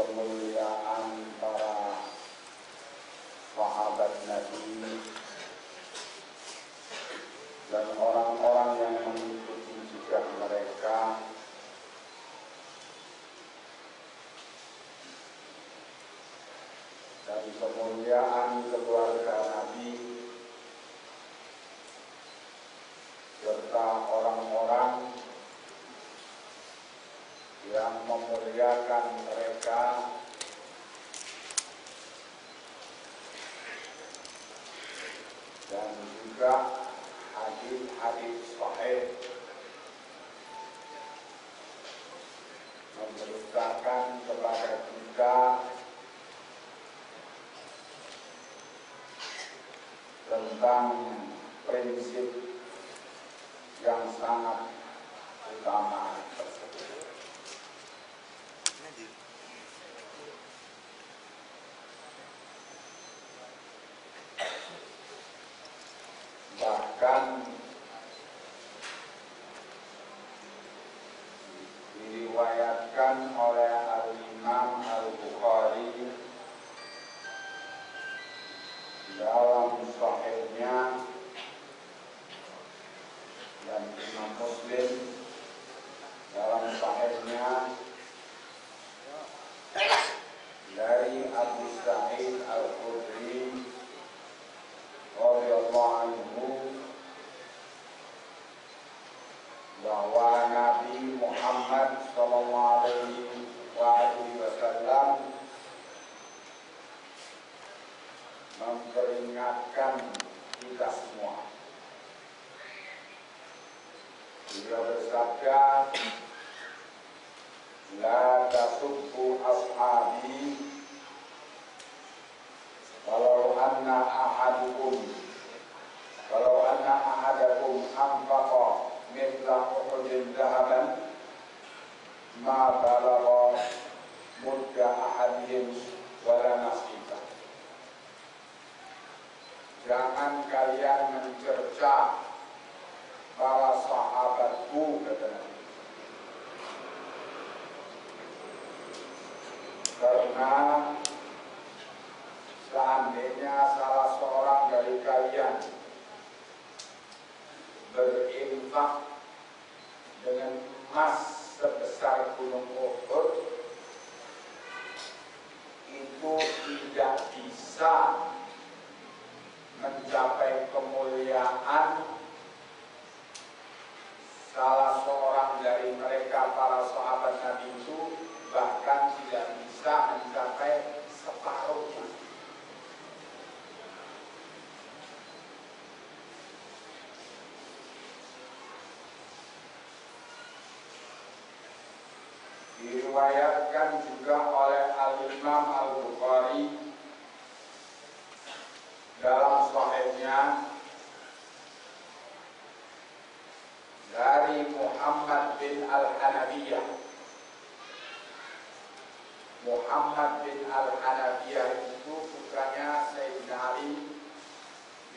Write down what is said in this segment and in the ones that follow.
kemuliaan para sahabat Nabi dan orang-orang yang mengikuti jejak mereka dan kemuliaan keluarga Nabi serta orang-orang yang memuliakan mereka dan juga hadis-hadis sahih memberitakan kepada kita tentang prinsip yang sangat utama tersebut. Bahkan diriwayatkan oleh Al-Imam Al-Bukhari dalam Sahihnya dan Imam Muslim dalam Sahihnya dari Abu Sa'id Al-Khudri radhiyallahu anhu bahwa Nabi Muhammad sallallahu alaihi wasallam memperingatkan kita semua. Beliau bersabda, "La tasubbu ashabi walau anna ahadakum anfaqa mithla Uhudin dhahaban ma balagha mudda ahadihim wala nasifa." Jangan kalian mencerca para sahabatku, kata Nabi, karena seandainya salah seorang dari kalian berinfak dengan emas sebesar gunung Uhud, itu tidak bisa mencapai kemuliaan salah seorang dari mereka para sahabat Nabi itu, bahkan tidak bisa mencapai separuhnya. Diriwayatkan juga oleh Al-Imam Al-Bukhari dalam Sahihnya dari Muhammad bin Al-Hanabiyah. Muhammad bin Al-Hanabiyah itu putranya Sayyidina Ali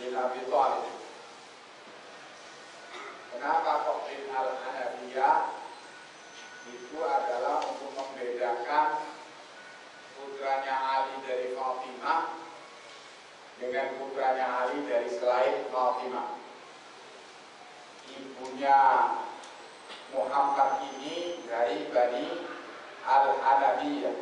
bin Abi Thalib. Kenapa kok bin Al-Hanabiyah? Itu adalah untuk membedakan putranya Ali dari Fatimah dengan putranya Ali dari selain Fatimah. Ibunya Muhammad ini dari Bani Al-Hanabiyah.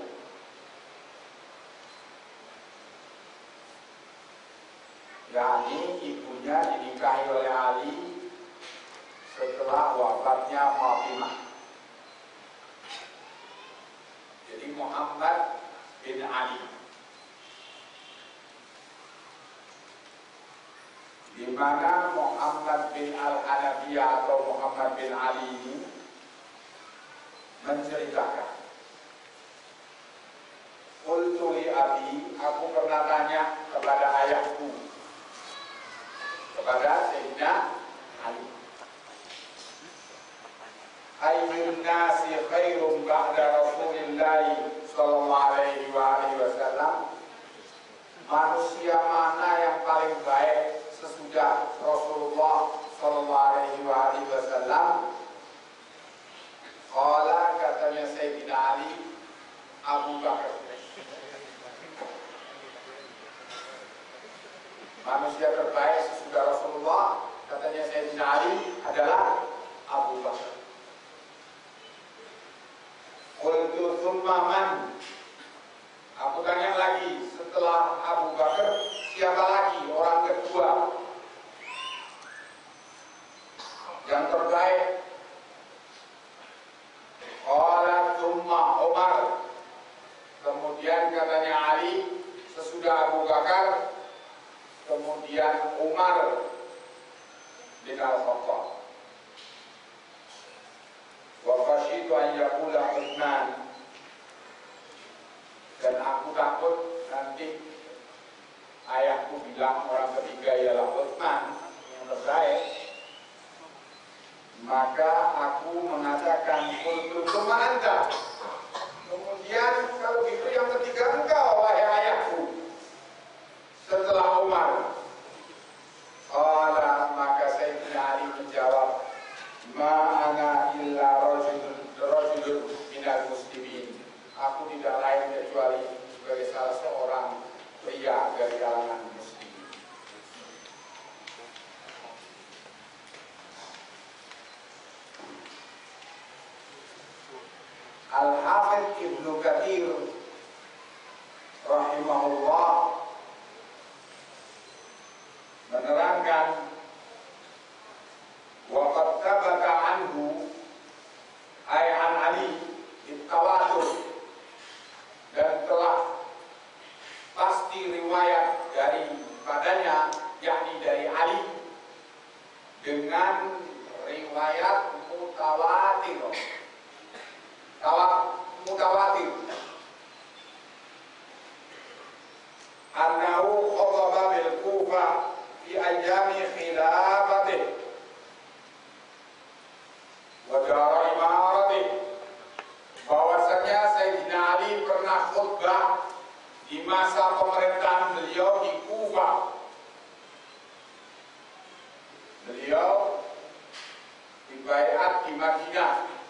yakni ibunya dinikahi oleh Ali setelah wafatnya Fatimah. Jadi Muhammad bin Ali, di mana Muhammad bin Al-Hanabiyah atau Muhammad bin Ali ini menceritakan, qultu li abi, aku pernah tanya kepada ayahku, kepada Sayyidina Ali, ayyun nasi khairum ba'da Rasulillah sallallahu alaihi wasallam, manusia mana yang paling baik sesudah Rasulullah sallallahu alaihi wasallam? Qala, katanya Sayyidina Ali, Abu Bakar. Manusia terbaik sesudah Rasulullah, katanya Sayyidina Ali, adalah Abu Bakar. Qultu tsumma man? Aku tanya lagi, setelah Abu Bakar siapa lagi orang kedua yang terbaik? Qala tsumma Umar. Kemudian katanya Ali, sesudah Abu Bakar, kemudian Umar bin Al-Khattab. Wa khasyitu an yaqula Utsman. Dan aku takut nanti ayahku bilang orang ketiga ialah Utsman yang terbaik. Maka aku mengatakan qultu tsumma anta. Kemudian kalau gitu yang ketiga engkau wahai ayahku setelah Umar. Qala, maka Sayyidina Ali menjawab, ma ana illa rajulun minal muslimin. Aku tidak lain kecuali sebagai salah seorang pria dari kalangan muslim. Al-Hafidz Ibnu Katsir rahimahullah menerangkan waqad thabata anhu ay an Ali bitawatur, dan telah pasti riwayat dari padanya, yakni dari Ali, dengan riwayat mutawatir. Mutawatir annahu khataba bil Kufah fi ayami khilafatih wa dara imaratih, bahwasanya Sayyidina Ali pernah khutbah di masa pemerintahan beliau di Kufah. Beliau dibaiat di Madinah,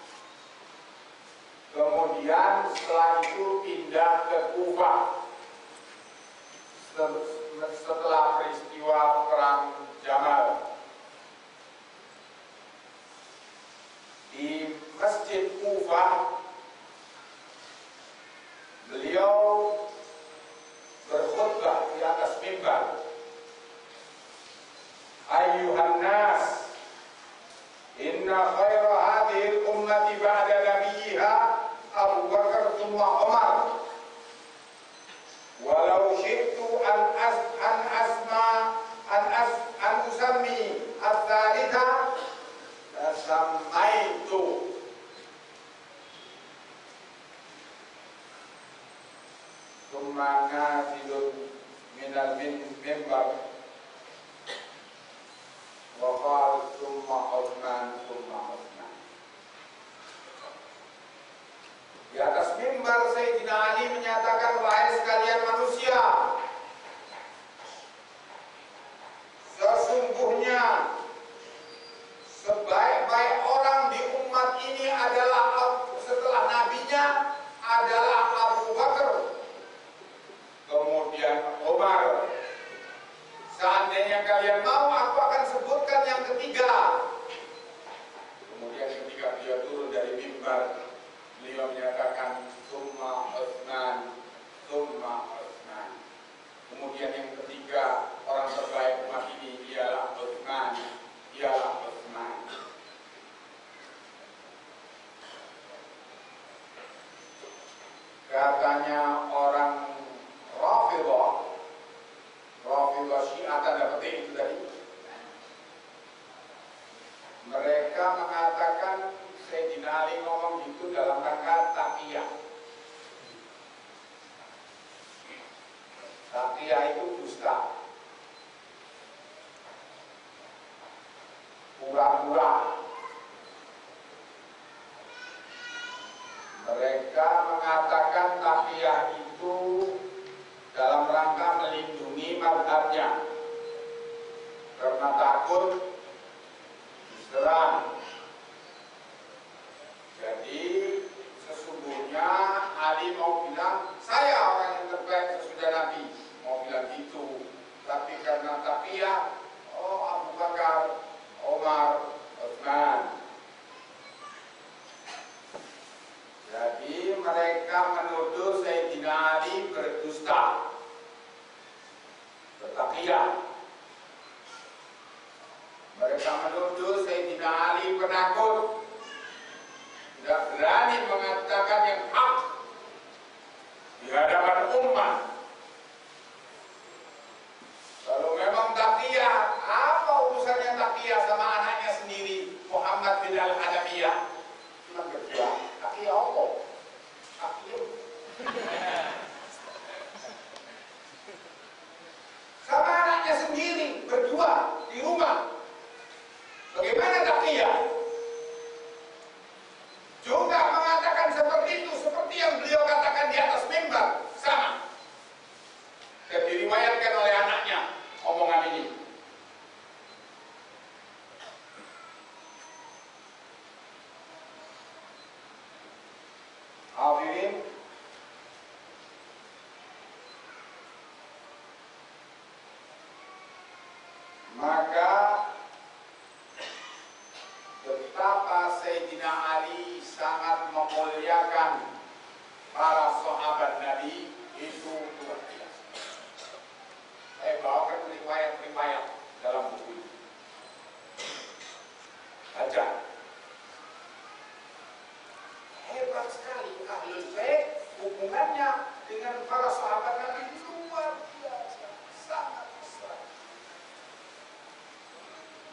kemudian setelah itu pindah ke Kufah setelah peristiwa perang Jamal. Di Masjid Kufah beliau berkhutbah di atas mimbar, ayyuhan nas, inna khaira hadhihi al-ummati ba'da nabiyha Abu Bakar tsumma Umar, walau syi'tu an usammi ats-tsalitsa sammaitu. Tsumma nazilun minal mimbar wa qala tsumma Utsman tsumma Utsman. Di atas mimbar Sayyidina Ali menyatakan, wahai sekalian manusia, sesungguhnya sebaik-baik orang di umat ini adalah setelah nabinya adalah Abu Bakar, kemudian Umar. Seandainya kalian mau, aku akan sebutkan yang ketiga. Kemudian ketika dia turun dari mimbar, beliau menyatakan tsumma Utsman, tsumma Utsman. Kemudian yang ketiga orang terbaik umat ini ialah Utsman, ialah Utsman. Katanya orang Rafidhah Syiah, tanda petik itu tadi, mereka mengatakan Sayyidina Ali ngomong gitu dalam rangka taqiyah. Taqiyah itu dusta, pura-pura. Mereka mengatakan taqiyah itu dalam rangka melindungi mazhabnya karena takut diserang. Jadi sesungguhnya Ali Ali mau bilang, saya orang yang terbaik sesudah Nabi. Mau bilang gitu. Tapi karena taqiyah, oh Abu Bakar, Umar, Utsman. Jadi mereka menuduh Sayyidina Ali berdusta, bertaqiyah. Mereka menuduh Sayyidina Ali penakut, tidak berani mengatakan yang hak di hadapan umat. Kalau memang taqiyah, apa urusannya taqiyah sama anaknya sendiri, Muhammad bin Al-Hadamiyah? Cuma berdua, taqiyah apa? Taqiyah. Sama anaknya sendiri, berdua, di rumah. Bagaimana taqiyah? Juga mengatakan seperti itu, seperti yang beliau katakan di atas mimbar, sama. Dan diriwayatkan oleh anaknya omongan ini. Hadirin, maka betapa Sayyidina Ali sangat memuliakan para sahabat Nabi itu luar biasa. Saya bawakan riwayat-riwayat dalam buku ini. Baca. Hebat sekali ahlul bait, hubungannya dengan para sahabat Nabi itu luar biasa, sangat besar.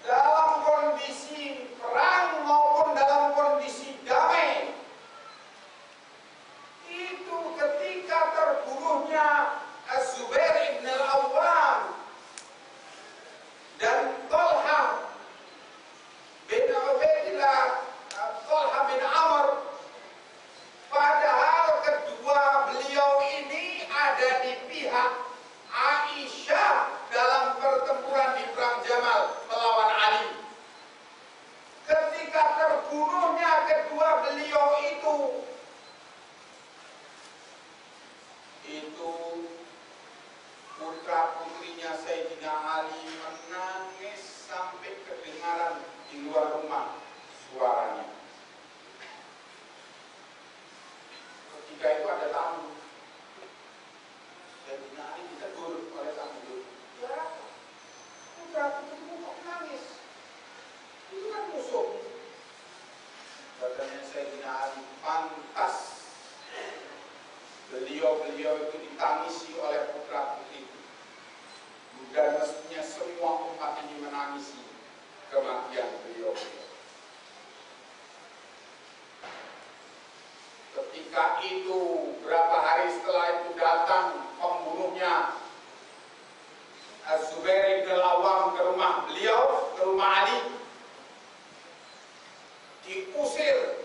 Dalam kondisi perang maupun dalam kondisi damai, itu ketika terbunuhnya Az-Zubair ibn al-Awwam dan Talha bin Ubaidillah, Talha bin Amr, padahal kedua beliau ini ada di pihak Aisyah dalam pertempuran di Perang Jamal melawan Ali. Ketika terbunuhnya kedua beliau itu putra-putrinya Sayyidina Ali menangis sampai kedengaran di luar rumah suaranya. Ketika itu ada tamu. Sayyidina Ali ditegur oleh tamu itu. Ya, putra-putrimu kok menangis? Itu kan musuh. Katanya Sayyidina Ali, pantas beliau-beliau itu ditangisi oleh putra-putri, dan mestinya semua umat ini menangisi kematian beliau. Ketika itu, berapa hari setelah itu datang pembunuhnya Az-Zubair bin al-Awwam ke rumah beliau, ke rumah Ali, diusir.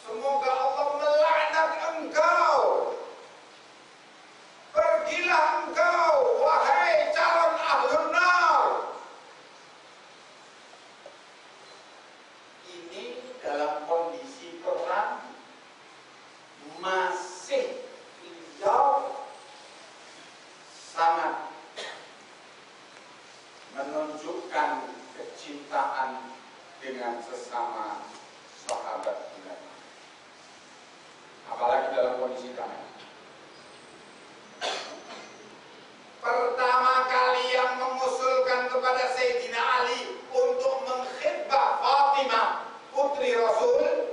Semoga Allah melaknat engkau. Pergilah engkau, wahai calon ahlun nar. Ini dalam kondisi perang, masih beliau sangat menunjukkan kecintaan dengan sesama sahabat Nabi. Apalagi dalam kondisi damai. Pertama kali yang mengusulkan kepada Sayyidina Ali untuk mengkhitbah Fatimah, putri Rasul,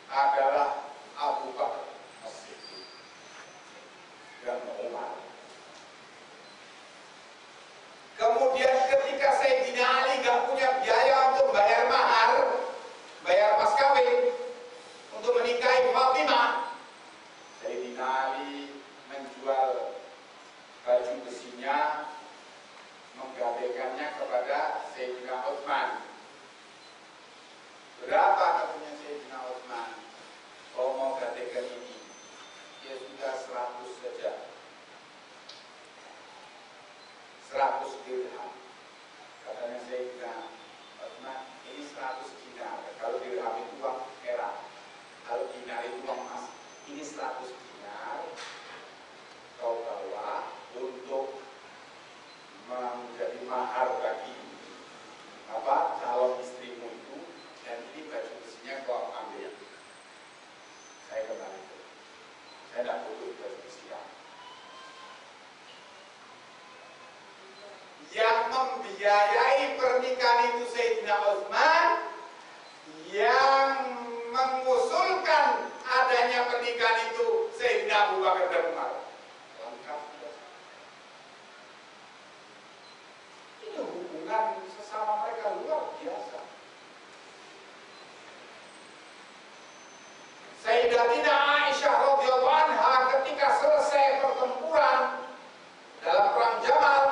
adalah Abu Bakar As-Siddiq dan Umar. Kemudian ketika Sayyidina Ali gak punya biaya untuk bayar mahar, bayar mas kawin, untuk menikahi Fatimah, Sayyidina Ali menjual baju besinya, menggadaikannya kepada Sayyidina Utsman. Berapa katanya Sayyidina Utsman? Kalau mau gadaikan ini, ya sudah 100 saja. 100 dirham. Katanya Sayyidina Utsman, ini 100 dinar. Kalau dirham itu uang merah. Kalau dinar hendak putus perselisihan. Yang membiayai pernikahan itu Sayyidina Utsman, yang mengusulkan adanya pernikahan itu Sayyidina Abu Bakar dan Umar. Lengkap. Ini hubungan sesama mereka luar biasa. Sayyidatina Aisyah radhiyallahu anha ketika selesai pertempuran dalam perang Jamal,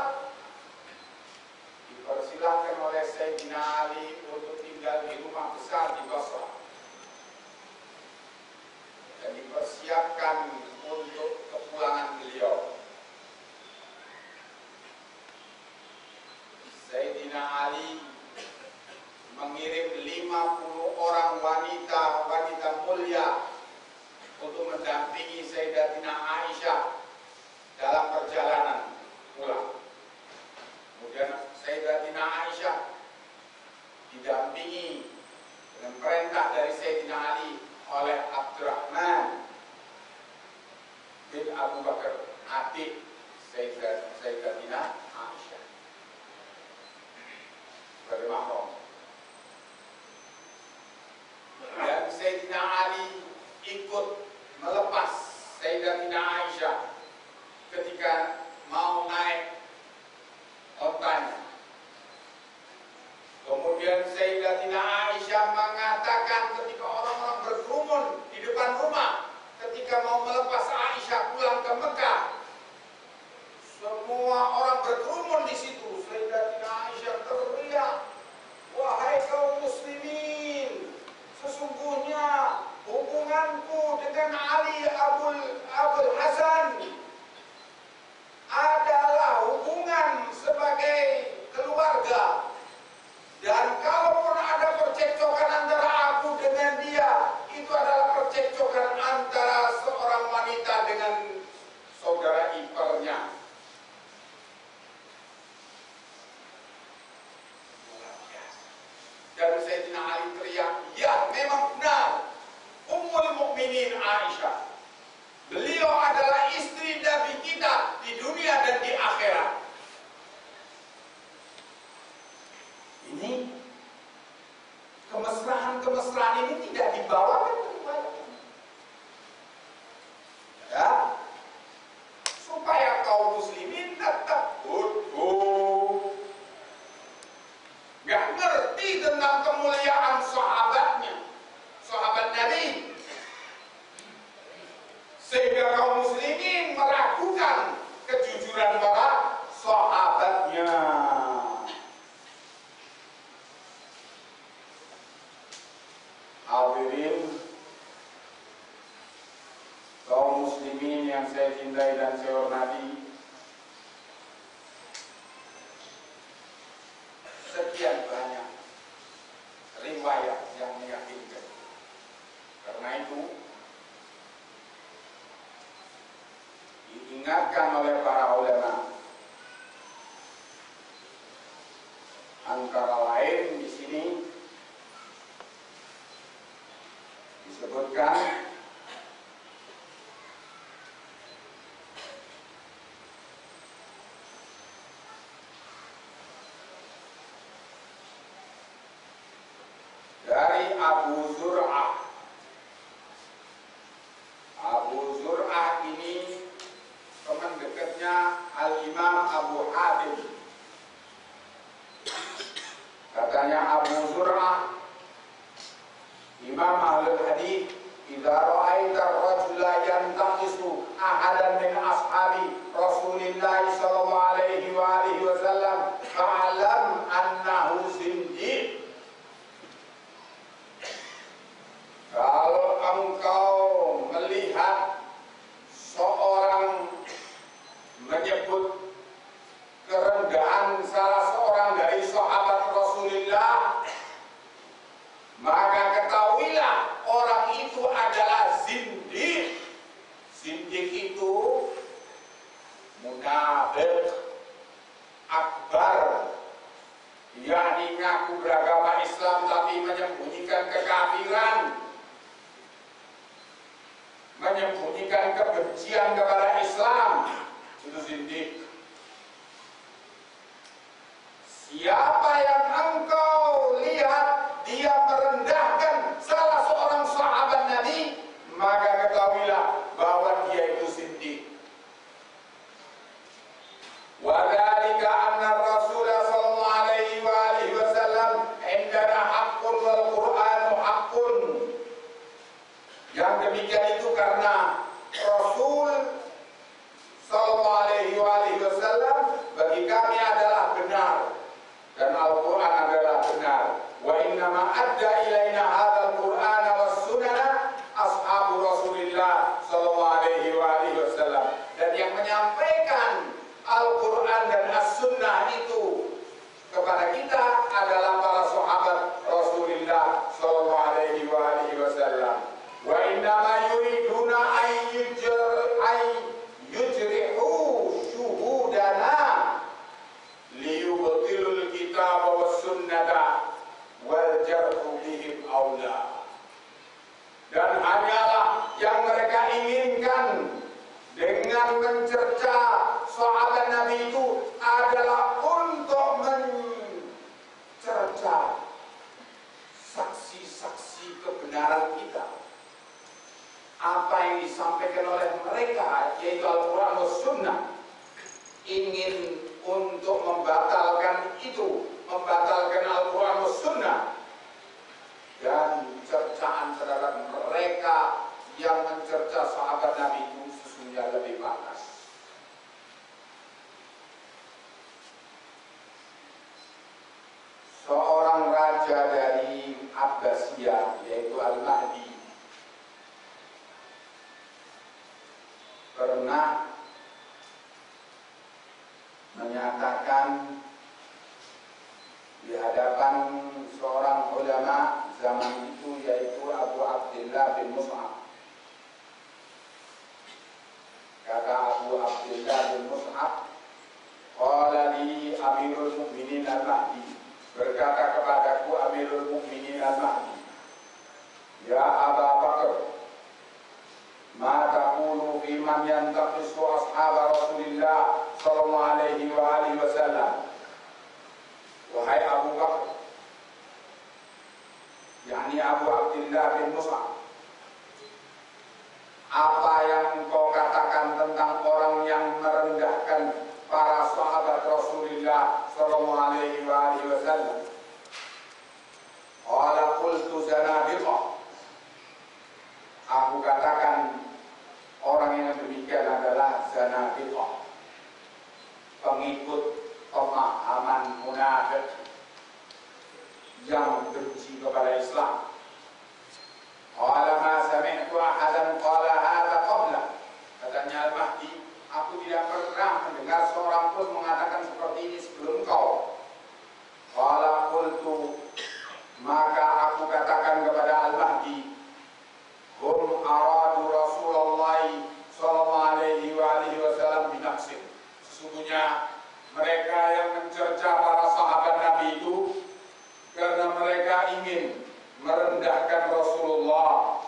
dipersilahkan oleh Sayyidina Ali untuk tinggal di rumah besar di Basrah dan dipersiapkan untuk kepulangan beliau. Sayyidina Ali mengirim 50 orang wanita mulia untuk mendampingi Sayyidatina Aisyah dalam perjalanan pulang. Kemudian Sayyidatina Aisyah didampingi dengan perintah dari Sayyidina Ali oleh Abdurrahman bin Abu Bakar, adik Sayyidatina Aisyah, sebagai mahram. Dan Sayyidina Ali ikut melepas Sayyidatina Aisyah ketika mau naik ontanya. Kemudian Sayyidatina Aisyah mengatakan ketika orang-orang berkerumun di depan rumah, ketika mau melepas Aisyah pulang ke Mekah, semua orang berkerumun di situ. Sayyidatina Aisyah teriak, "Wahai kaum muslimin, sesungguhnya hubunganku dengan Ali Abul Hasan adalah hubungan sebagai keluarga, dan kalaupun ada percekcokan antara aku dengan dia, itu adalah percekcokan antara seorang wanita dengan saudara iparnya." Dan Sayyidina Ali teriak, "Ya, memang benar, Ummul Mukminin Aisyah, beliau adalah istri Nabi kita di dunia dan di akhirat." Ini kemesraan ini tidak dibawakan kepada ya, supaya kaum muslimin tetap utuh, nggak ngerti tentang kemuliaan sahabatnya, sahabat Nabi, sehingga kaum muslimin meragukan kejujuran para sahabatnya. Hadirin kaum muslimin yang saya cintai dan saya hormati, sekian banyak riwayat yang meyakinkan. Karena itu diingatkan oleh para ulama, antara lain di sini disebutkan dari Abu Zur'ah. Abu Zur'ah ini teman dekatnya Al-Imam Abu Hatim. Katanya Abu Zur'ah, Imam Ahlul Hadis, "Idza ra'aita ar-rajula yantaqisu ahadan min ashabi Rasulillah sallallahu alaihi wa alihi wasallam fa'lam annahu zindiq." Kalau engkau melihat seorang menyebut kerendahan salah seorang dari sahabat Rasulullah, maka ketahuilah orang itu adalah zindiq. menyembunyikan kebencian kepada Islam, itu zindik. Siapa yang engkau lihat dia merendahkan salah seorang sahabat Nabi, maka ketahuilah bahwa dia itu zindik. Wa dzalika anna Rasul sallallahu alaihi wa alihi wasallam indana haqqun wal Qur'anu haqqun. Yang demikian itu karena Rasul sallallahu alaihi wa alihi wasallam bagi kami adalah benar dan Al-Quran adalah benar. Wa innama adda ilaina hadzal Qur'ana was sunana ashabu Rasulillah sallallahu alaihi wa alihi wasallam. Dan yang menyampaikan Al-Quran dan As-Sunnah itu kepada kita adalah para sahabat Rasulullah sallallahu alaihi wa alihi wasallam. Wa innama yuriduna ay yujrihu syuhudana liyubtilul kitab was sunnata wal jarhu bihim aula. Dan hanyalah yang mereka inginkan dengan mencerca sahabat Nabi itu adalah untuk mencerca saksi-saksi kebenaran kita. Apa yang disampaikan oleh mereka, yaitu Al-Quran dan Sunnah, ingin untuk membatalkan itu, membatalkan Al-Quran dan Sunnah, dan cercaan terhadap mereka yang mencerca sahabat Nabi itu sesungguhnya lebih panas. Seorang raja dari Abbasiyah, yaitu Al-Mahdi, pernah menyatakan di hadapan seorang ulama zaman itu, yaitu Abu Abdillah bin Mus'ab. Kata Abu Abdillah bin Mus'ab, qala li Amirul Mukminin Al-Mahdi, berkata kepadaku Amirul Mukminin Al-Mahdi, ya Aba Bakar, ma taqulu fi man yantaqisu ashab Rasulillah sallallahu alaihi wa alihi wasallam. Wahai Abu Bakar, yakni Abu Abdillah bin Mus'ab, apa yang engkau katakan tentang orang yang merendahkan para sahabat Rasulullah sallallahu alaihi wa alihi wasallam? Qala qultu zanadiqah. Aku katakan orang yang demikian adalah zanadiqah, pengikut pemahaman munafik yang benci kepada Islam. Qala ma sami'tu ahadan qala hadza qabla. Katanya Al-Mahdi, aku tidak pernah mendengar seorang pun mengatakan seperti ini sebelum kau. Qala qultu, maka aku katakan kepada Al-Mahdi, hum aradu Rasulullah sallallahu alaihi wa alihi wasallam binafsih. Sesungguhnya mereka yang mencerca para sahabat Nabi itu karena mereka ingin merendahkan Rasulullah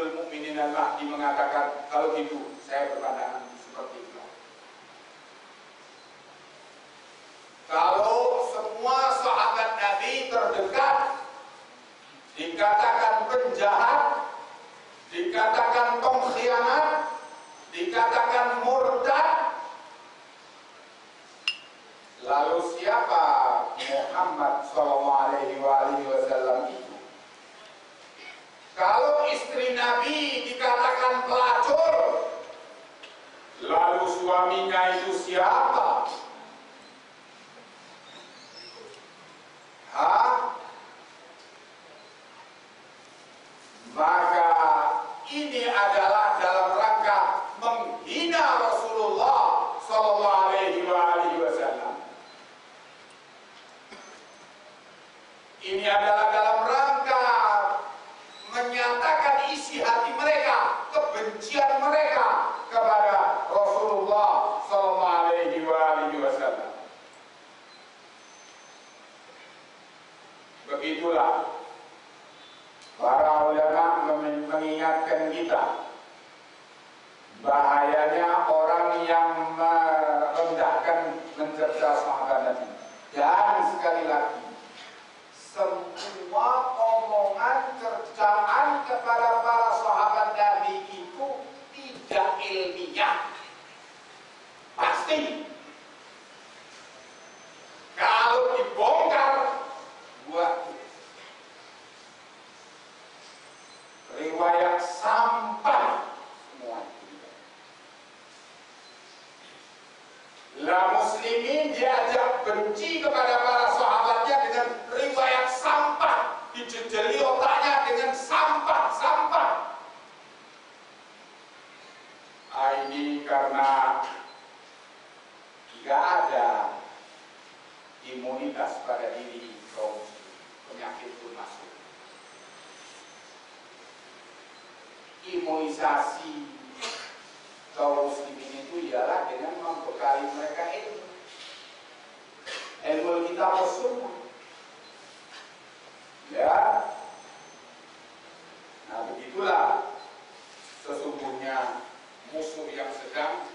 Amirul Mukminin Al-Mahdi mengatakan, kalau gitu saya berpandangan seperti itu. Kalau semua sahabat Nabi terdekat dikatakan penjahat, dikatakan pengkhianat, dikatakan murtad, lalu siapa Muhammad SAW itu? Kalau istri Nabi dikatakan pelacur, lalu suaminya itu siapa? Maka ini adalah dalam rangka menghina Rasulullah Sallallahu Alaihi Wasallam. Ini adalah dalam rangka menyatakan isi hati mereka, kebencian mereka kepada Rasulullah Sallallahu Alaihi Wasallam. Begitulah para ulama mengingatkan kita bahayanya orang yang merendahkan, mencerca sahabat Nabi. Dan sekali lagi, semua omongan cercaan kepada para sahabat Nabi itu tidak ilmiah. Pasti. Kalau dibongkar, buat riwayat sampah semua. Lah muslimin diajak benci kepada para sahabatnya dengan riwayat sampah, dijejeli otaknya dengan sampah-sampah. Ini karena tidak ada imunitas pada diri kaum muslim, penyakit pun masuk. Imunisasi kaum muslimin itu ialah dengan membekali mereka ilmu kitab was sunnah. Ya, nah begitulah sesungguhnya musuh yang sedang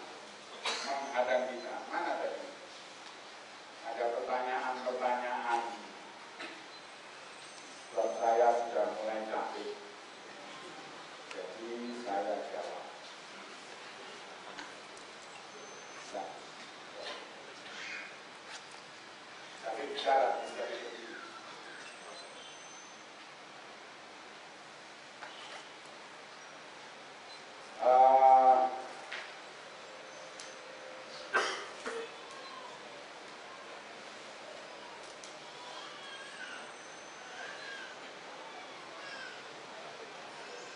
menghadang kita. Mana tadi? Ada pertanyaan-pertanyaan. Sebab saya sudah mulai capek. Jadi saya jawab. Tapi bicara dari sini.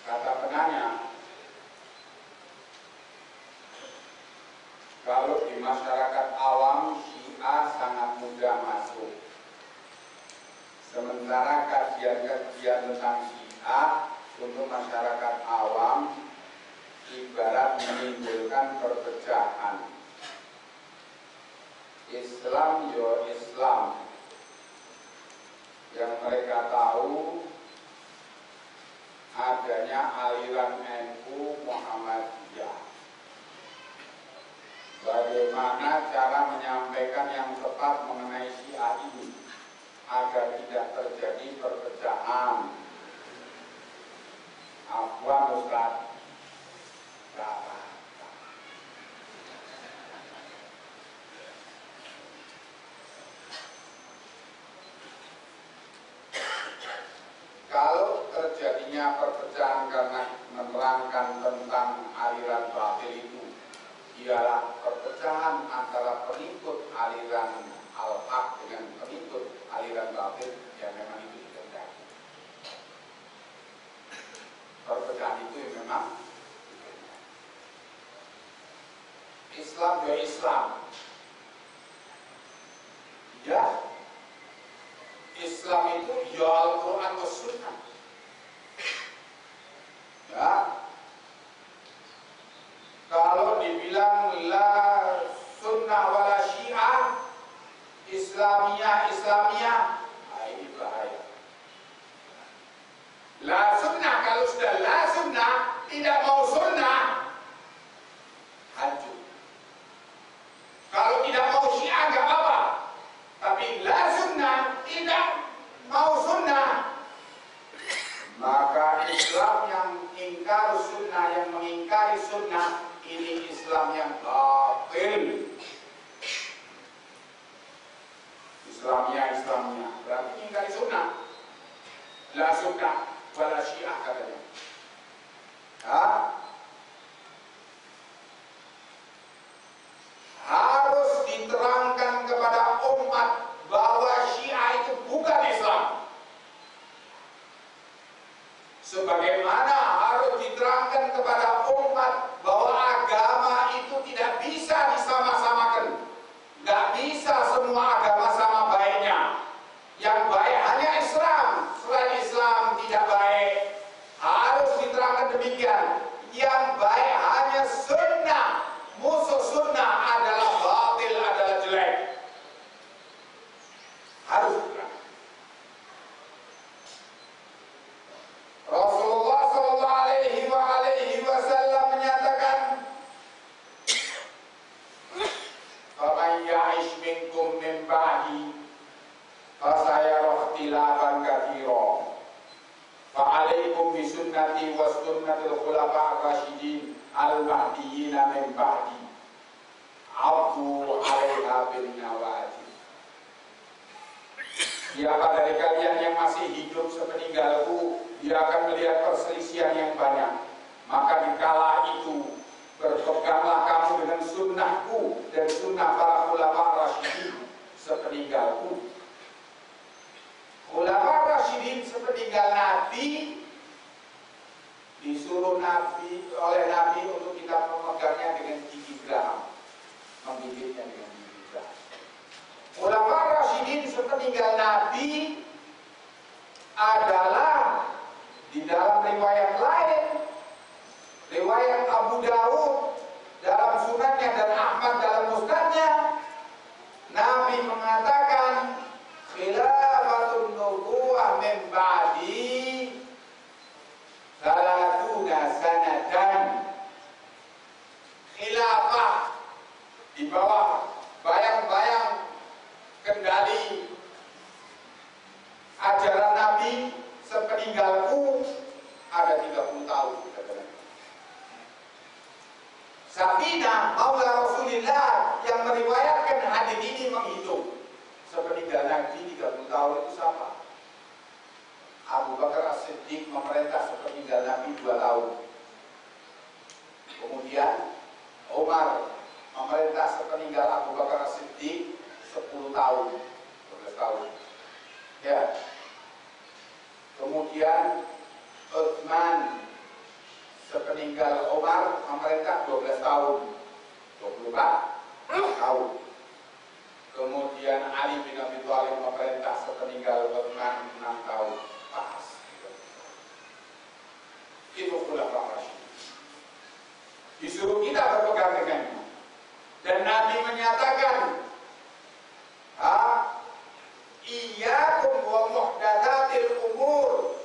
Kata penanya, kalau di masyarakat awam Syiah sangat mudah masuk, sementara kajian-kajian tentang Syiah untuk masyarakat awam ibarat menimbulkan perpecahan. Islam yo Islam, yang mereka tahu adanya aliran NU Muhammadiyah. Bagaimana cara menyampaikan yang tepat mengenai Syiah ini agar tidak terjadi perpecahan? Afwan Ustaz. Kalau terjadinya perpecahan karena menerangkan tentang aliran batil itu ialah perpecahan antara pengikut aliran al-haq dengan pengikut aliran batil, ya memang itu dikehendaki. Perpecahan itu memang Islam ya Islam. Ya, Islam itu ya Al-Quran wa Sunnah. Ya, kalau dibilang la sunnah wala syiah, Islamiyah, nah ini bahaya. La sunnah, kalau sudah la sunnah Maka Islam yang ingkar sunnah, yang mengingkari sunnah, ini Islam yang batil. Islamnya berarti mengingkari sunnah. La sunnah wala syiah katanya. Harus diterangkan kepada umat bahwa Syiah itu bukan Islam. Sebagaimana harus diterangkan kepada umat bahwa agama itu tidak bisa disama-samakan. Nggak bisa semua agama sama baiknya. Yang baik hanya Islam, selain Islam tidak baik. Harus diterangkan demikian. Yang baik hanya sunnah. Musuh sunnah adalah batil, adalah jelek. Harus diterangkan. Rasulullah sallallahu alaihi wasallam menyatakan, "Faman ya'ish minkum min ba'di fasayara ikhtilafan katsira. Fa'alaikum bisunnati wa sunnatil khulafa'ir rasyidin al-mahdiyyin min ba'di. 'addu 'alaiha bin nawajid." Siapa dari kalian yang masih hidup sepeninggalku, dia akan melihat perselisihan yang banyak. Maka dikala itu berpeganglah kamu dengan sunnahku dan sunnah para khulafa'ir rasyidin sepeninggalku. Khulafa'ir rasyidin sepeninggal Nabi, disuruh oleh Nabi untuk kita memegangnya dengan gigi geraham, menggigitnya dengan gigi geraham. Khulafa'ir rasyidin sepeninggal Nabi adalah di dalam riwayat lain, riwayat Abu Dawud dalam sunannya dan Ahmad dalam musnadnya, Nabi mengatakan, "Khilafatun nubuwah min ba'di salatuna sanatan." Khilafah di bawah bayang-bayang kendali ajaran Nabi sepeninggalku ada 30 tahun. Sabina Maula Rasulillah yang meriwayatkan hadis ini menghitung sepeninggal Nabi 30 tahun itu siapa? Abu Bakar As-Siddiq memerintah sepeninggal Nabi 2 tahun. Kemudian Umar memerintah sepeninggal Abu Bakar As-Siddiq 10 tahun, 12 tahun. Ya. Kemudian Utsman sepeninggal Umar memerintah 12 tahun, 24 tahun. Kemudian Ali bin Abi Thalib memerintah sepeninggal Utsman 6 tahun. Pas. Itu khulafa'ir rasyidin. Disuruh kita berpegang dengannya. Dan Nabi menyatakan, "Iyyakum wa muhdatsatil umur.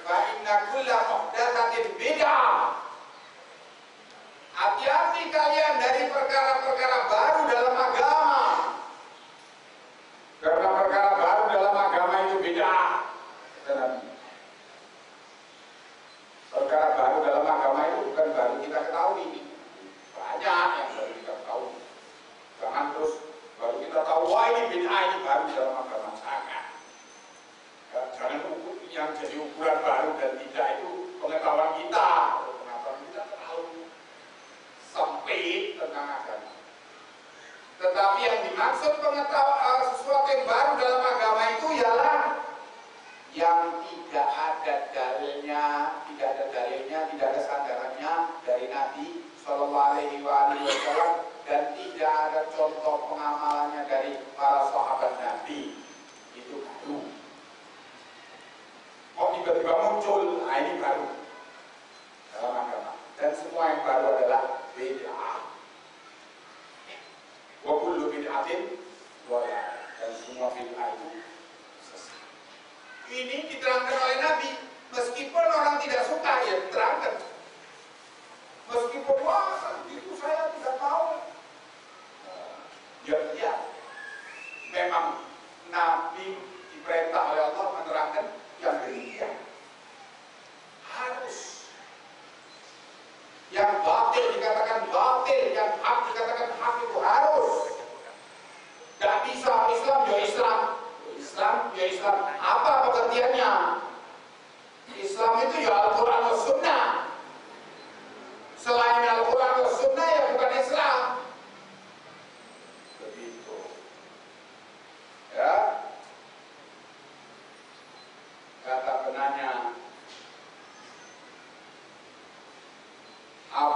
Fa inna kulla muhdatsatin bid'ah." Hati-hati kalian dari perkara-perkara baru dalam agama. Karena perkara baru dalam agama itu bid'ah. Perkara baru dalam agama itu bukan baru kita ketahui. Banyak yang baru kita ketahui. Jangan terus baru kita tahu, wah ini bid'ah, ini baru dalam agama. Jangan yang jadi ukuran baru dan tidak itu pengetahuan kita. Pengetahuan kita terlalu sempit tentang agama. Tetapi yang dimaksud pengetahuan sesuatu yang baru dalam agama itu ialah yang tidak ada dalilnya, tidak ada sandarannya dari Nabi Shallallahu Alaihi Wasallam dan tidak ada contoh pengamalannya dari para sahabat Nabi. Itu baru. Kok tiba-tiba muncul? Nah, ini baru dalam agama. Dan semua yang baru adalah bid'ah. Wa kullu bid'atin dhalalah. Dan semua bid'ah itu sesat. Ini diterangkan oleh Nabi. Meskipun orang tidak suka, ya diterangkan. Meskipun wah itu saya tidak tahu. Ya, memang Nabi diperintah oleh Allah menerangkan yang demikian.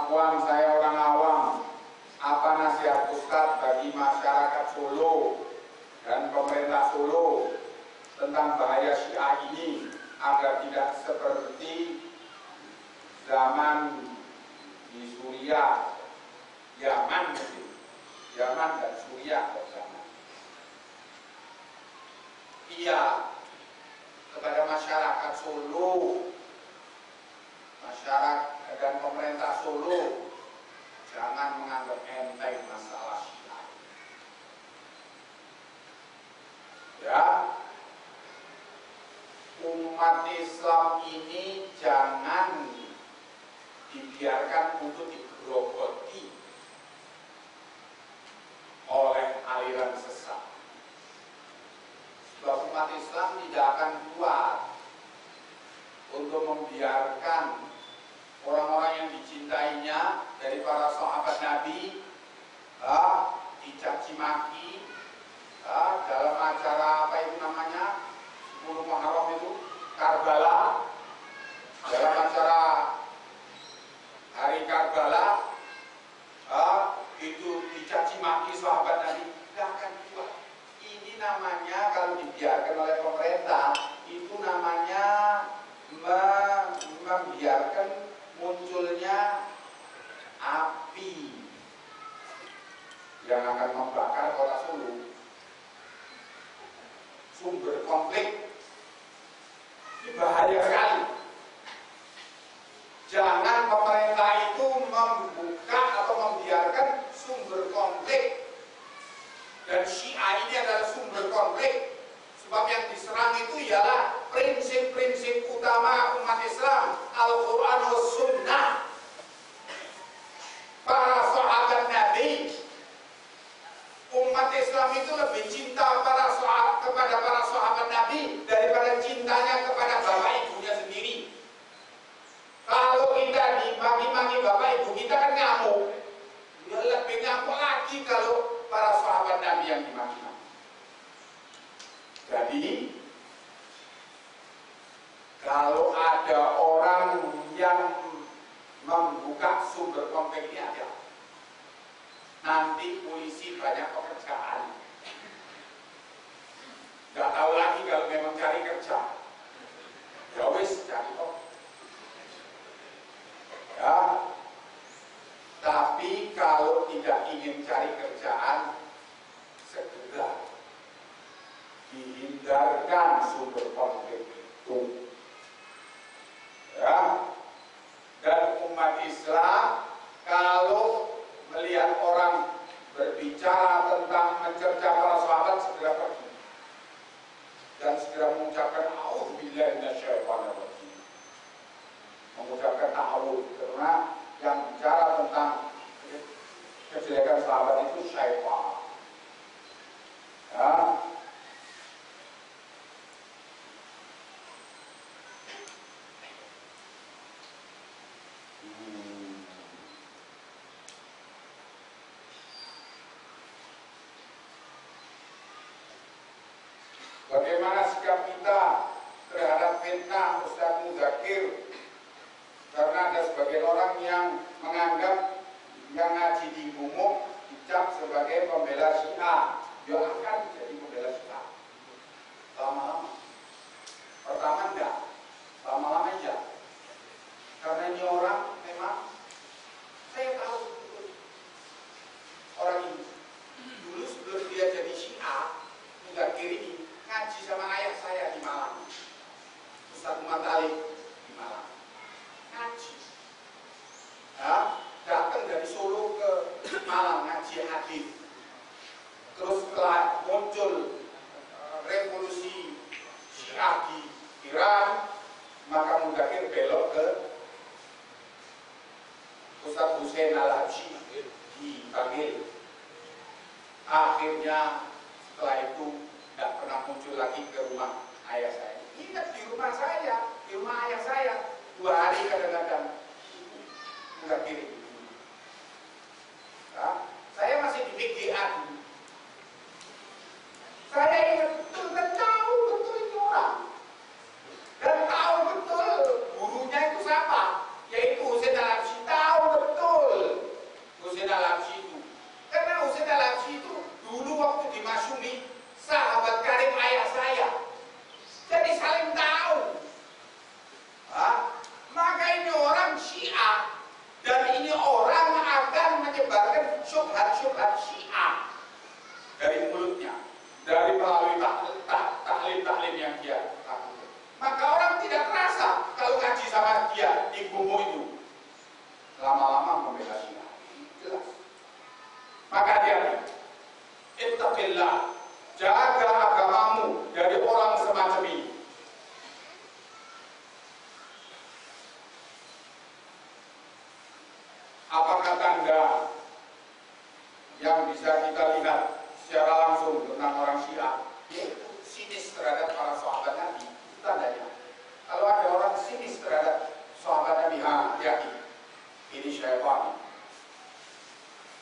Afwan, saya orang awam. Apa nasihat Ustadz bagi masyarakat Solo dan pemerintah Solo tentang bahaya Syiah ini agar tidak seperti zaman di Suriah, Yaman dan Suriah bersama. Iya, kepada masyarakat Solo, masyarakat dan pemerintah Solo, jangan menganggap enteng masalah Syiah. Ya, umat Islam ini jangan dibiarkan untuk digerogoti oleh aliran sesat. Sebab umat Islam tidak akan kuat untuk membiarkan orang-orang yang dicintainya dari para sahabat Nabi dicaci maki dalam acara apa itu namanya 10 Muharram itu Karbala, dalam acara hari Karbala itu dicaci maki sahabat Nabi. Tidak akan kuat. Ini namanya kalau dibiarkan oleh pemerintah itu namanya membiarkan munculnya api yang akan membakar kota Solo. Sumber konflik ini bahaya sekali. Jangan pemerintah itu membuka atau membiarkan sumber konflik. Dan Syiah ini adalah sumber konflik. Sebab yang diserang itu ialah prinsip-prinsip utama umat Islam, Al-Quran dan Sunnah. Para sahabat Nabi, umat Islam itu lebih cinta kepada para sahabat Nabi daripada cintanya kepada bapak ibunya sendiri. Kalau kita dimaki-maki bapak ibu kita kan ngamuk, ya lebih ngamuk lagi kalau para sahabat Nabi yang dimaki-maki. Jadi kalau ada orang yang membuka sumber konflik ini ada, nanti polisi banyak pekerjaan. Gak tahu lagi kalau memang cari kerja. Ya wis cari kok. Ya. Tapi kalau tidak ingin cari kerjaan, segera dihindarkan sumber konflik itu. Ya. Dan umat Islam kalau melihat orang berbicara tentang mencerca para sahabat, segera pergi dan segera mengucapkan a'udzubillahi minasyaitonir rajim, mengucapkan ta'awudz, karena yang bicara tentang kejelekan sahabat itu syaitan. Ya. Bagaimana sikap kita terhadap fitnah Ustaz Muzakir? Karena ada sebagian orang yang menganggap yang ngaji di Gumuk dicap sebagai pembela Syiah. Dia akan jadi pembela Syiah lama-lama. Pertama enggak, lama-lama aja. Karena ini orang memang saya tahu orang ini dulu sebelum dia jadi Syiah, Muzakir ini ngaji sama ayah saya di Malang, Ustaz Muhammad Ali di Malang, ngaji. Ya, datang dari Solo ke Malang ngaji hadis. Terus setelah muncul revolusi Syiah di Iran, maka Muzakir belok ke Ustaz Hussein Al-Habsyi dipanggil. Akhirnya setelah itu tidak pernah muncul lagi ke rumah ayah saya. Ingat di rumah saya, di rumah ayah saya 2 hari kadang-kadang nggak kirim. Nah, saya masih di PGA dulu. Saya ingat betul dan tahu betul itu orang, dan tahu betul gurunya itu siapa, yaitu Hussein Al-Habsyi. Tahu betul apakah tanda yang bisa kita lihat secara langsung tentang orang Syiah? Yaitu sinis terhadap para sahabat Nabi. Itu tandanya. Kalau ada orang sinis terhadap sahabat Nabi, hati-hati, ini syaitan.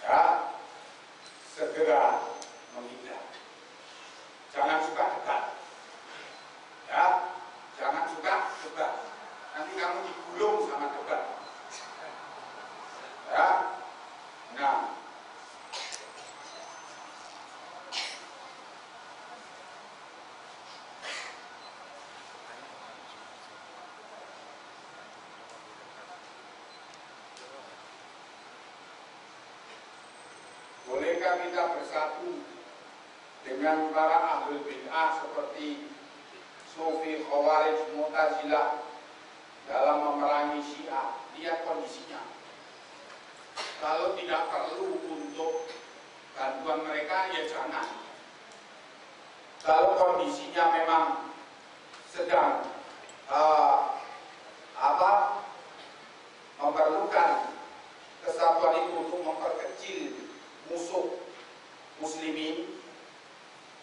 Ya, segera menghindar. Jangan suka dekat. Ya, jangan suka dekat. Nanti kamu digulung sama dekat. Ya, nah. Bolehkah kita bersatu dengan para ahlul bid'ah seperti Sufi, Khawarij, Mu'tazilah dalam memerangi Syiah? Lihat kondisinya. Kalau tidak perlu untuk bantuan mereka, ya jangan. Kalau kondisinya memang sedang memerlukan kesatuan itu untuk memperkecil musuh muslimin,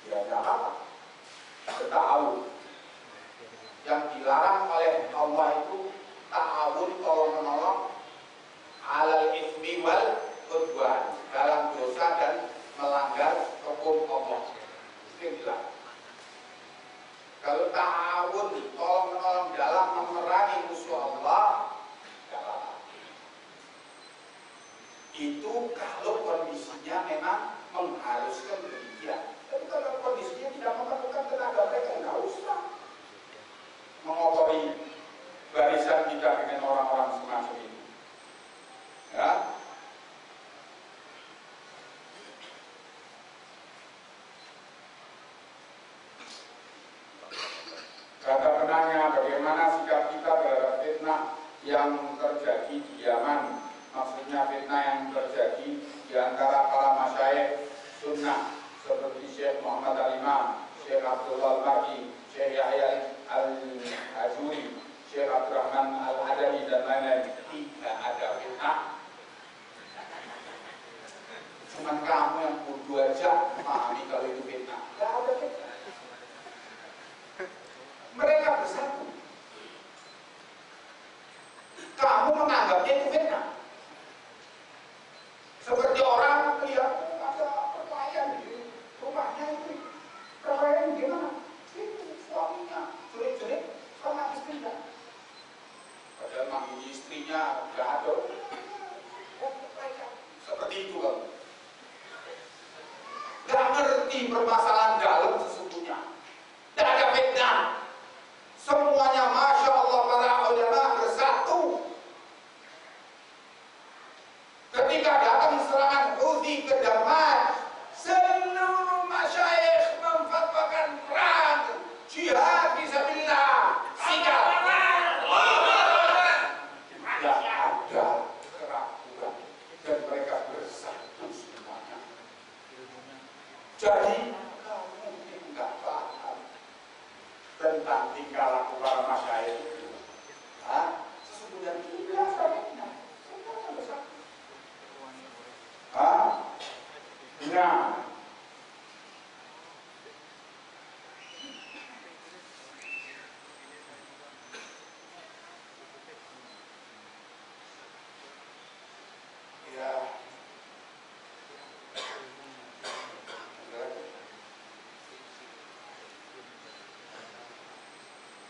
ya tidak apa-apa. Ta'awun yang dilarang oleh Allah itu ta'awun, tolong menolong, alal itsmi wal udwan, dalam dosa dan melanggar hukum Allah. Itu yang dilarang. Kalau ta'awun, tolong menolong dalam memerangi musuh Allah, tidak apa-apa. Itu kalau kondisinya memang mengharuskan demikian. Tapi kalau kondisinya tidak memerlukan tenaga mereka, nggak usah mengotori barisan kita dengan orang-orang semacam ini. Ya. Kata penanya, bagaimana sikap kita terhadap fitnah yang terjadi di Yaman? Maksudnya fitnah yang terjadi di antara para masyayikh sunnah seperti Syekh Muhammad Al-Imam, Syekh Abdullah Al-Baqi, Syekh Yahya Al-Hajuri, Syekh Abdurrahman Al-Adami dan lain-lain. Tidak ada fitnah. Cuma kamu yang bodoh aja memahami kalau itu fitnah. Tidak ada fitnah. Mereka bersatu. Kamu menganggapnya itu fitnah. Seperti orang lihat ada perkelahian di rumahnya itu, perkelahian gimana? Itu suaminya jerit-jerit sama istrinya. Padahal manggil istrinya nggak ada. Seperti itu kan? Nggak ngerti permasalahan dalam sesungguhnya. Tidak ada fitnah. Semuanya masya Allah para ulama bersatu. Ketika datang serangan Houthi ke Damas, seluruh masyayikh memfatwakan perang jihad fisabilillah. Sikap tidak ada keraguan dan mereka bersatu semuanya. Jadi kamu tidak paham tentang tingkah laku para masyayikh itu. Sesungguhnya tidak semuanya bersatu. Nah, ya,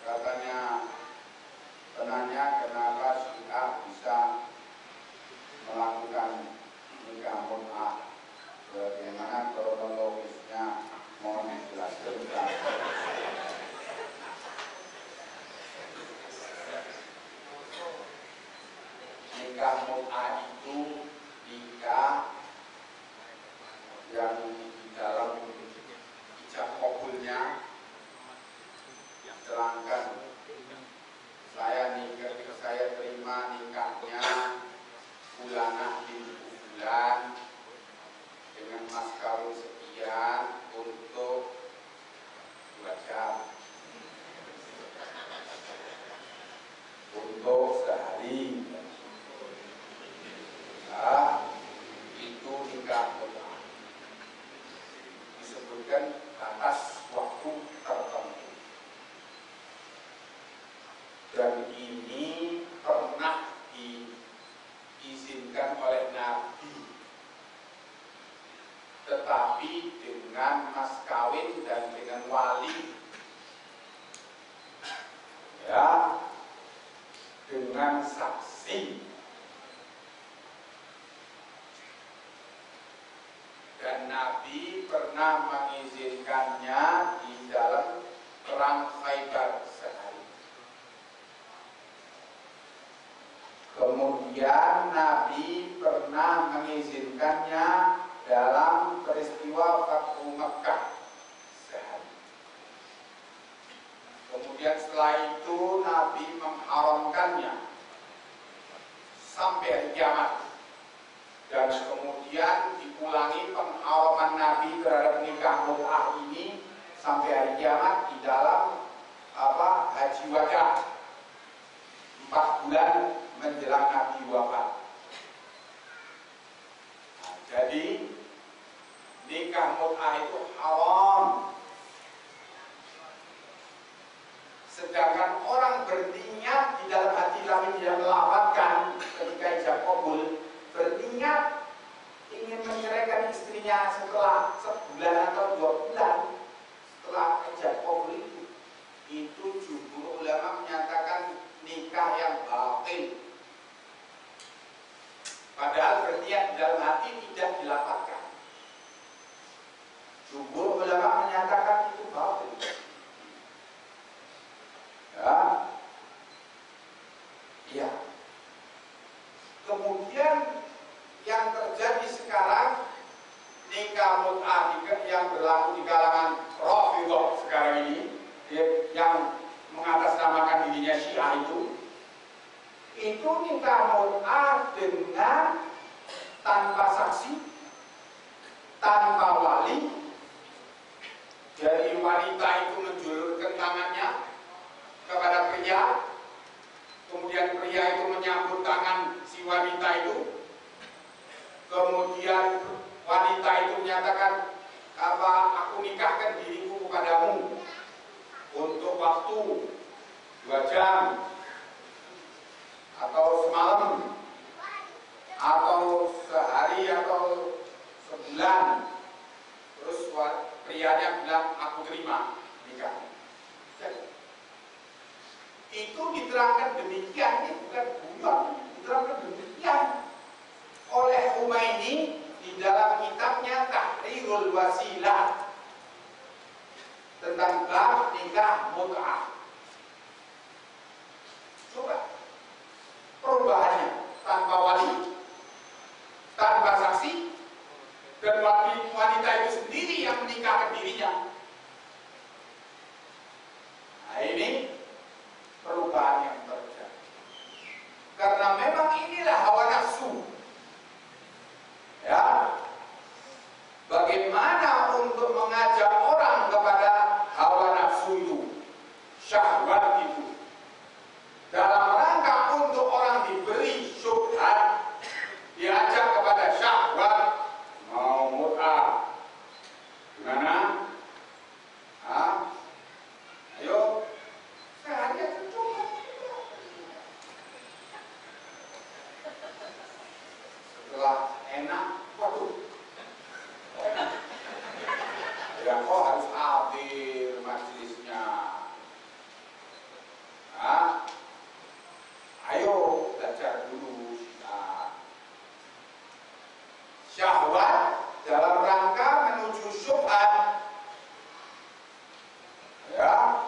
katanya penanya kenapa Syiah bisa melakukan nikah mut'ah, bagaimana kronologisnya, mohon dijelaskan. Nikah mut'ah itu nikah yang di dalam ijab kabulnya terangkan, saya terima nikahnya Fulanah binti Fulan dengan mas kawin sekian untuk 2 jam, untuk sehari. Dan ini pernah diizinkan oleh Nabi, tetapi dengan mas kawin dan dengan wali, ya, dengan saksi. Dan Nabi pernah mengizinkannya di dalam perang Khaybar sehari. Kemudian Nabi pernah mengizinkannya dalam peristiwa Fathu Makkah sehari. Kemudian setelah itu Nabi mengharamkannya sampai hari kiamat. Dan kemudian diulangi pengharaman Nabi terhadap nikah mut'ah ini sampai hari kiamat di dalam haji wada, 4 bulan menjelang Nabi wafat. Nah, jadi nikah mut'ah itu haram. Sedangkan orang berniat di dalam hati tapi tidak melafatkan ketika ijab qabul, berniat ingin menceraikan istrinya setelah sebulan atau 2 bulan setelah ijab qabul itu jumhur ulama menyatakan nikah yang batil. Padahal berniat di dalam hati tidak dilafatkan. Jumhur ulama menyatakan itu batil. Ya. Kemudian yang terjadi sekarang nikah mut'ah yang berlaku di kalangan Rafidhah sekarang ini, yang mengatasnamakan dirinya Syiah itu nikah mut'ah dengan tanpa saksi, tanpa wali. Jadi wanita itu menjulurkan tangannya kepada pria, kemudian pria itu menyambut tangan si wanita itu, kemudian wanita itu menyatakan, aku nikahkan diriku kepadamu untuk waktu 2 jam atau semalam atau sehari atau sebulan. Terus prianya bilang, aku terima nikah. Itu diterangkan demikian, ini bukan guyon, diterangkan demikian oleh Khomeini di dalam kitabnya Tahrirul Wasilah tentang bab nikah mut'ah. Coba perubahannya, tanpa wali, tanpa saksi, dan wanita itu sendiri yang menikahkan dirinya. Nah, ini perubahan yang terjadi. Karena memang inilah hawa nafsu. Ya. Bagaimana untuk mengajak orang kepada hawa nafsu itu, syahwat itu, dalam rangka untuk orang diberi syubhat, diajak kepada syahwat, mau mut'ah, gimana? Ayo, sehari aja coba. Setelah enak, waduh, ya kok harus hadir majelisnya. Ayo belajar dulu. Syahwat dalam rangka menuju syubhat. Ya.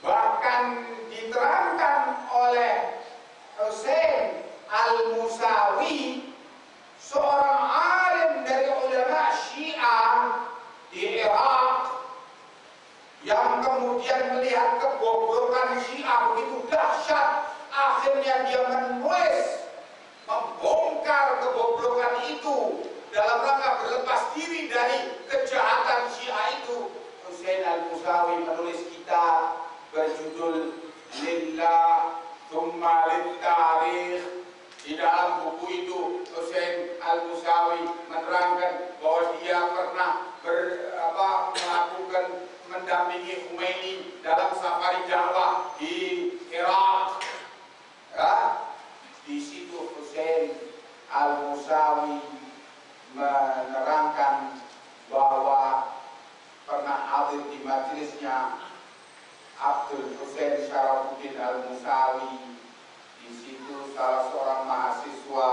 Bahkan diterangkan oleh Husain Al-Musawi, seorang alim dari ulama Syiah di Irak, yang kemudian melihat kebobrokan Syiah begitu dahsyat, akhirnya dia menulis membongkar kebobrokan itu dalam rangka berlepas diri dari kejahatan Syiah itu. Husain Al-Musawi menulis kitab berjudul Lillah Tsumma Lit-Tarikh. Di dalam buku itu Husain Al-Musawi menerangkan bahwa dia pernah melakukan mendampingi Khomeini dalam safari dakwah di Syarafuddin Al-Musawi. Di situ salah seorang mahasiswa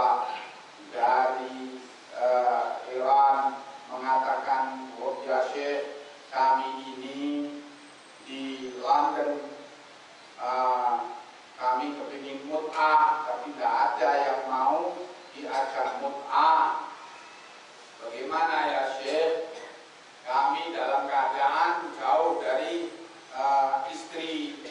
dari Iran mengatakan, "Oh ya Syekh, kami ini di London, kami kepingin mut'ah, tapi tidak ada yang mau diajak mut'ah. Bagaimana ya Syekh? Kami dalam keadaan jauh dari istri."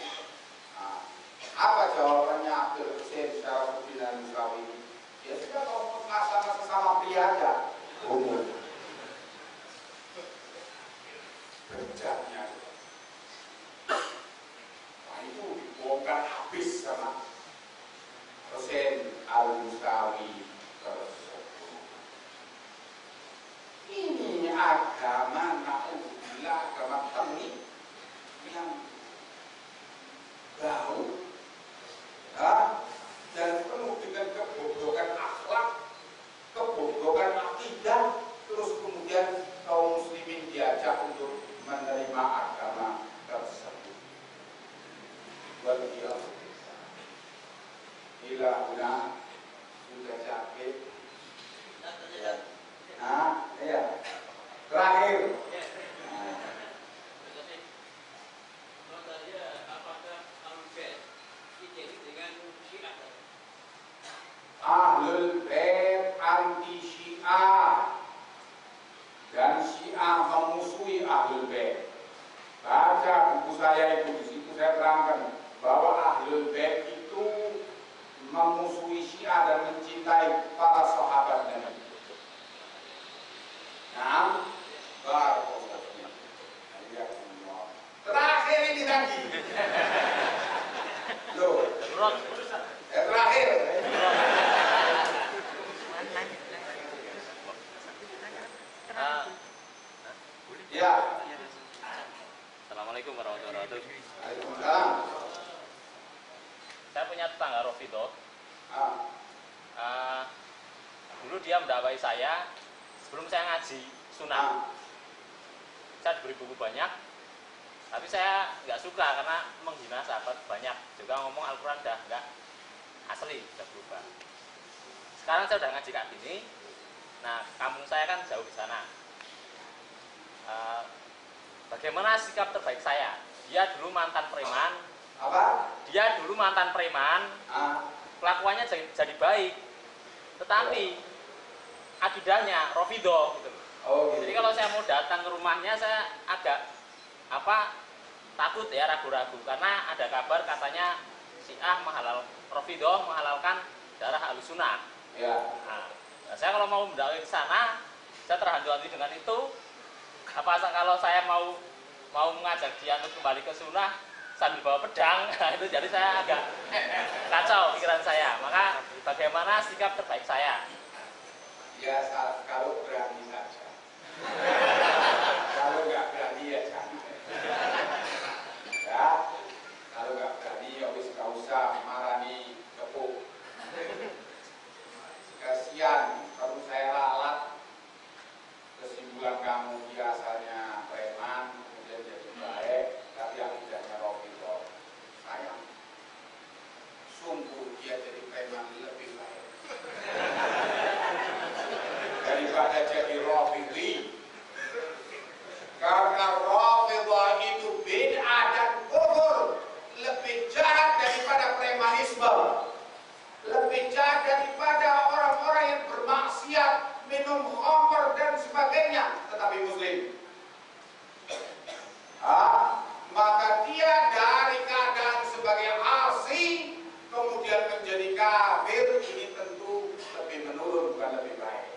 Apa jawabannya Abdul Hussein Syarafuddin Al-Musawi? Ya sudah, kalau mut'ah sama sesama pria aja. Kerjanya. Nah itu dibongkar habis sama Hussein Al-Musawi tersebut. Ini agama na'udzubillah, agama tengik yang bau dan penuh dengan kebobrokan akhlak, kebobrokan akidah. Terus kemudian kaum muslimin diajak untuk menerima agama tersebut. Waliyah ilahuna sudah capek. Iya. Terakhir. Ahlul Bait anti Syiah dan Syiah memusuhi Ahlul Bait. Baca buku saya itu, di situ saya terangkan bahwa Ahlul Bait itu memusuhi Syiah dan mencintai para sahabat Nabi. Nah, terakhir ini tadi. Loh, terakhir. Ya. Assalamualaikum warahmatullahi wabarakatuh. Waalaikumsalam. Saya punya tetangga Rofido. Dulu dia mendakwai saya sebelum saya ngaji sunnah. Saya diberi buku banyak, tapi saya nggak suka karena menghina sahabat banyak. Juga ngomong Al-Quran dah nggak asli, sudah berubah. Sekarang saya udah ngaji kayak gini. Nah, kampung saya kan jauh di sana. Bagaimana sikap terbaik saya? Dia dulu mantan preman. Apa? Dia dulu mantan preman. Kelakuannya jadi baik, tetapi akidahnya Rofido gitu. Oh, gitu. Jadi kalau saya mau datang ke rumahnya, saya agak takut ya, ragu-ragu karena ada kabar katanya Syiah Rofido menghalalkan darah Ahlussunnah. Ya. Nah, saya kalau mau mendakwai ke sana, saya terhenti dengan itu. Kalau saya mau mengajak dia untuk kembali ke sunnah sambil bawa pedang, itu jadi saya agak kacau pikiran saya. Maka bagaimana sikap terbaik saya? Ya, kalau berani saja. Kalau nggak berani ya jangan. Ya, kalau nggak berani ya wis nggak usah marani kepuk. Kasihan kalau saya lalat. Kesimpulan kamu dia asalnya preman, kemudian jadi baik, tapi akidahnya Rofido. Sayang, sungguh dia jadi preman lebih baik daripada jadi Rafidhi. Karena Rafidah itu bid'ah dan kufur, lebih jahat daripada premanisme, lebih jahat daripada orang-orang yang bermaksiat, minum khamr dan sebagainya, tetapi muslim. Maka dia dari keadaan sebagai asi kemudian menjadi kafir, ini tentu lebih menurun, bukan lebih baik.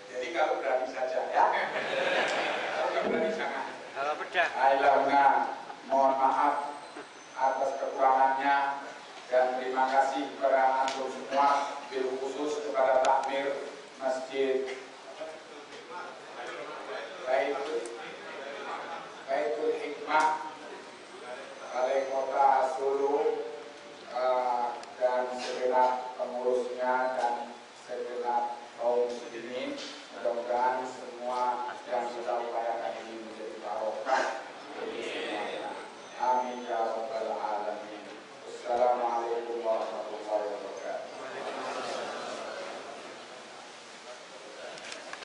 Jadi kalau berani saja ya. Kalau nggak berani jangan. Kalau pedang. Ailahuna, mohon maaf atas kekurangannya dan terima kasih kepada antum semua, bil khusus kepada takmir masjid Baitul Hikmah Balai Kota Solo, dan segenap pengurusnya dan segenap kaum muslimin. Mudah-mudahan semua yang kita upayakan ini menjadi barokah